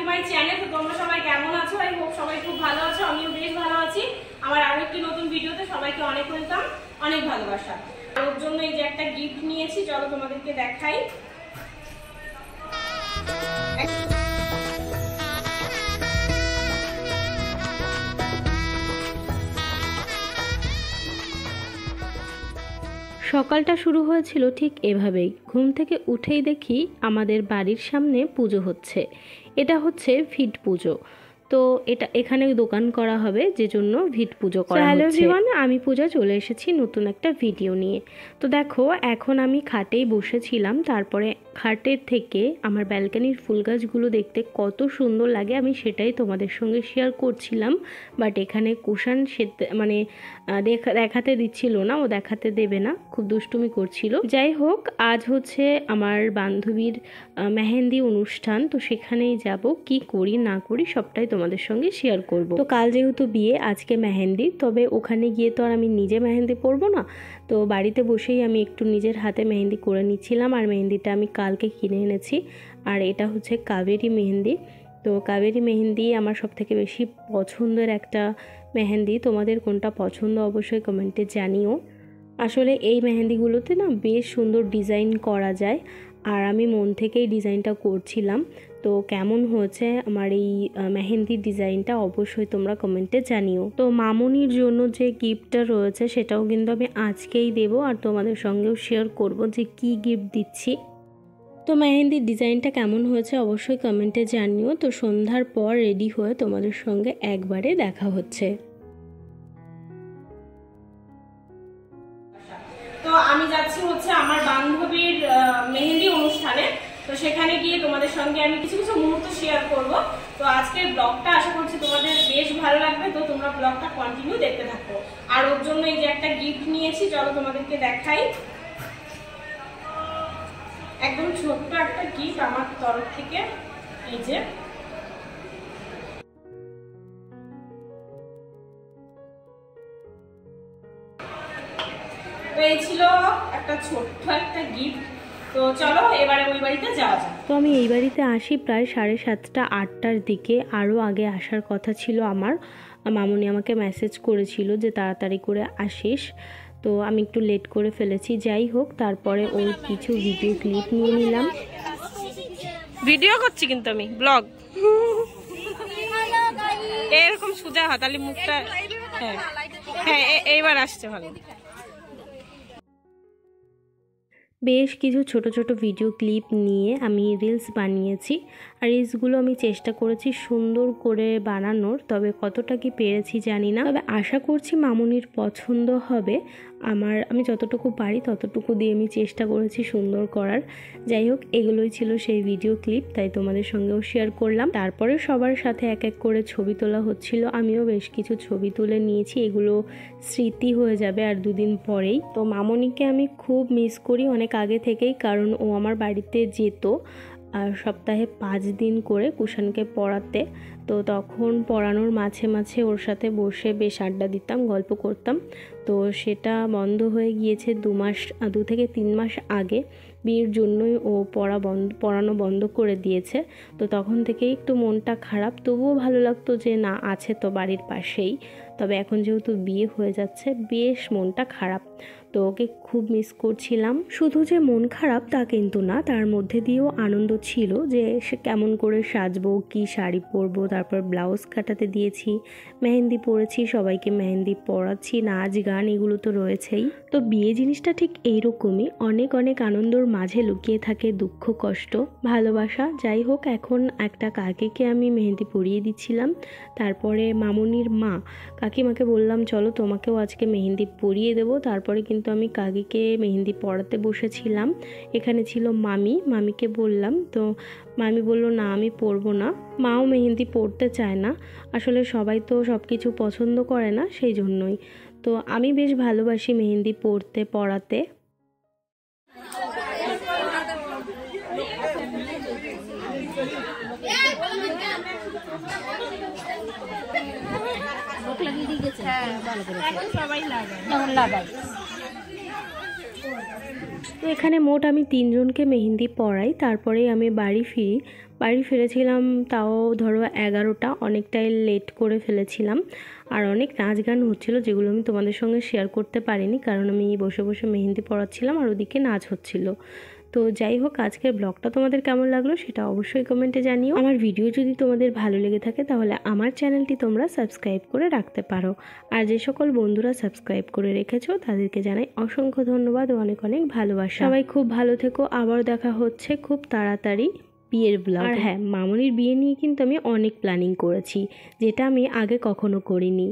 To my channel. তো তোমরা সবাই কেমন আছো? আই হোপ সবাই খুব ভালো আছো, আমিও বেশ ভালো আছি। আমার আরো একটি নতুন ভিডিওতে সবাইকে অনেক ওয়েলকাম, অনেক ভালোবাসা। আর ওর জন্য এই যে একটা গিফট নিয়েছি, চলো তোমাদেরকে দেখাই। সকালটা শুরু হয়েছিল ঠিক এভাবেই। ঘুম থেকে উঠেই দেখি আমাদের বাড়ির সামনে পুজো হচ্ছে। এটা হচ্ছে ভিট পুজো। তো এটা এখানে দোকান করা হবে, যে জন্য ভিট পুজো করা হচ্ছে। হ্যালো এভরিওয়ান, আমি পূজা চলে এসেছি নতুন একটা ভিডিও নিয়ে। তো দেখো, এখন আমি খাটেই বসেছিলাম, তারপরে খাটের থেকে আমার ব্যালকনির ফুল গাছগুলো দেখতে কত সুন্দর লাগে আমি সেটাই তোমাদের সঙ্গে শেয়ার করছিলাম। বাট এখানে কুশান মানে দেখাতে দিচ্ছিল না, ও দেখাতে দেবে না, খুব দুষ্টুমি করছিল। যাই হোক, আজ হচ্ছে আমার বান্ধবীর মেহেন্দি অনুষ্ঠান, তো সেখানেই যাব। কি করি না করি সবটাই তোমাদের সঙ্গে শেয়ার করব। তো কাল যেহেতু বিয়ে, আজকে মেহেন্দি, তবে ওখানে গিয়ে তো আর আমি নিজে মেহেন্দি পরবো না, তো বাড়িতে বসেই আমি একটু নিজের হাতে মেহেন্দি করে নিচ্ছিলাম। আর মেহেন্দিটা আমি কালকে কিনে এনেছি, আর এটা হচ্ছে কাবেরি মেহেন্দি। তো কাবেরি মেহেন্দি আমার সবথেকে বেশি পছন্দের একটা মেহেন্দি। তোমাদের কোনটা পছন্দ অবশ্যই কমেন্টে জানিও। আসলে এই মেহেন্দিগুলোতে না বেশ সুন্দর ডিজাইন করা যায়, আর আমি মন থেকেই ডিজাইনটা করছিলাম। তো কেমন হয়েছে আমার এই মেহেন্দির ডিজাইনটা অবশ্যই তোমরা কমেন্টে জানিও। তো মামনির জন্য যে গিফটটা রয়েছে সেটাও কিন্তু আমি আজকেই দেবো, আর তোমাদের সঙ্গেও শেয়ার করব যে কি গিফট দিচ্ছি। তো মেহেন্দির ডিজাইনটা কেমন হয়েছে অবশ্যই কমেন্টে জানিও। তো সন্ধ্যার পর রেডি হয়ে তোমাদের সঙ্গে একবারে দেখা হচ্ছে। তো আমি যাচ্ছি হচ্ছে আমার বান্ধবীর মেহেন্দি অনুষ্ঠানে, তো সেখানে গিয়ে তোমাদের সঙ্গে আমি কিছু কিছু মুহূর্ত শেয়ার করব। তো আজকের ব্লগটা আশা করছি তোমাদের বেশ ভালো লাগবে, তো তোমরা ব্লগটা কন্টিনিউ দেখতে থাকো। আর ওর জন্য এই যে একটা গিফট নিয়েছি, চলো তোমাদেরকে দেখাই। একদম ছোট্ট একটা গিফট আমার তরফ থেকে। এই যে এই ছিল একটা ছোট্ট একটা গিফট। তো চলো এবারে ওই বাড়িতে যাওয়া যাক। তো আমি এই বাড়িতে আসি প্রায় 7:30 8টার দিকে। আরও আগে আসার কথা ছিল আমার। মামনি আমাকে মেসেজ করেছিল যে তাড়াতাড়ি করে আসিস, তো আমি একটু লেট করে ফেলেছি। যাই হোক, তারপরে ওর কিছু ভিডিও ক্লিপ নিয়ে নিলাম। ভিডিও করছি কিন্তু আমি ব্লগ। এরকম সোজা হাতালি মুখটা। হ্যাঁ হ্যাঁ, এইবার আসছে ভালো। বেশ কিছু ছোট ছোট ভিডিও ক্লিপ নিয়ে আমি রিলস বানিয়েছি, আর রিলসগুলো আমি চেষ্টা করেছি সুন্দর করে বানানোর, তবে কতটা কি পেরেছি জানি না। তবে আশা করছি মামুনির পছন্দ হবে। আমি যতটুকু পারি ততটুকু দিয়ে আমি চেষ্টা করেছি সুন্দর করার। যাই হোক, এগুলোই ছিল সেই ভিডিও ক্লিপ, তাই তোমাদের সঙ্গেও শেয়ার করলাম। তারপরে সবার সাথে এক এক করে ছবি তোলা হচ্ছিল, আমিও বেশ কিছু ছবি তুলে নিয়েছি। এগুলো স্মৃতি হয়ে যাবে আর দুদিন পরেই। তো মামনিকে আমি খুব মিস করি অনেক আগে থেকেই, কারণ ও আমার বাড়িতে যেত আর সপ্তাহে 5 দিন করে কুশানকে পড়াতে। তো তখন পড়ানোর মাঝে মাঝে ওর সাথে বসে বেশ আড্ডা দিতাম, গল্প করতাম। তো সেটা বন্ধ হয়ে গিয়েছে 2 থেকে 3 মাস আগে। বিয়ের জন্যই ও পড়ানো বন্ধ করে দিয়েছে। তো তখন থেকেই একটু মনটা খারাপ, তবুও ভালো লাগতো যে না, আছে তো বাড়ির পাশেই। তবে এখন যেহেতু বিয়ে হয়ে যাচ্ছে, বেশ মনটা খারাপ। তো ওকে খুব মিস করছিলাম। শুধু যে মন খারাপ তা কিন্তু না, তার মধ্যে দিয়েও আনন্দ ছিল যে সে কেমন করে সাজবো, কি শাড়ি পরবো, তারপর ব্লাউজ কাটাতে দিয়েছি, মেহেন্দি পরেছি, সবাইকে মেহেন্দি পরাচ্ছি, নাচ গান এগুলো তো রয়েছেই। তো বিয়ে জিনিসটা ঠিক এইরকমই, অনেক অনেক আনন্দর মাঝে লুকিয়ে থাকে দুঃখ, কষ্ট, ভালোবাসা। যাই হোক, এখন একটা কাকিকে আমি মেহেন্দি পরিয়ে দিচ্ছিলাম। তারপরে মামনির মা কাকিমাকে বললাম চলো তোমাকেও আজকে মেহেন্দি পরিয়ে দেবো। তারপরে কিন্তু আমি কাকিকে মেহেন্দি পরাতে বসেছিলাম। এখানে ছিল মামিকে বললাম, তো মামি বলল না আমি পরবো না। মাও মেহেন্দি পরতে চায় না, আসলে সবাই তো সব কিছু পছন্দ করে না, সেই জন্যই। তো আমি বেশ ভালোবাসি মেহেন্দি পরাতে। তো এখানে মোট আমি 3 জনকে মেহেন্দি পরাই, তারপরে আমি বাড়ি ফিরি। বাড়ি ফিরেছিলাম তাও ধরো 11টা, অনেকটাই লেট করে ফেলেছিলাম। আর অনেক নাচ গান হচ্ছিলো, যেগুলো আমি তোমাদের সঙ্গে শেয়ার করতে পারিনি, কারণ আমি বসে বসে মেহেন্দি পড়াচ্ছিলাম আর ওদিকে নাচ হচ্ছিল। তো যাই হোক, আজকের ব্লগটা তোমাদের কেমন লাগলো সেটা অবশ্যই কমেন্টে জানিও। আমার ভিডিও যদি তোমাদের ভালো লেগে থাকে তাহলে আমার চ্যানেলটি তোমরা সাবস্ক্রাইব করে রাখতে পারো। আর যে সকল বন্ধুরা সাবস্ক্রাইব করে রেখেছো তাদেরকে জানাই অসংখ্য ধন্যবাদ ও অনেক অনেক ভালোবাসা। সবাই খুব ভালো থেকো, আবার দেখা হচ্ছে খুব তাড়াতাড়ি বিয়ের ব্লগ। আর হ্যাঁ, মামনির বিয়ে নিয়ে কিন্তু আমি অনেক প্ল্যানিং করেছি, যেটা আমি আগে কখনো করিনি।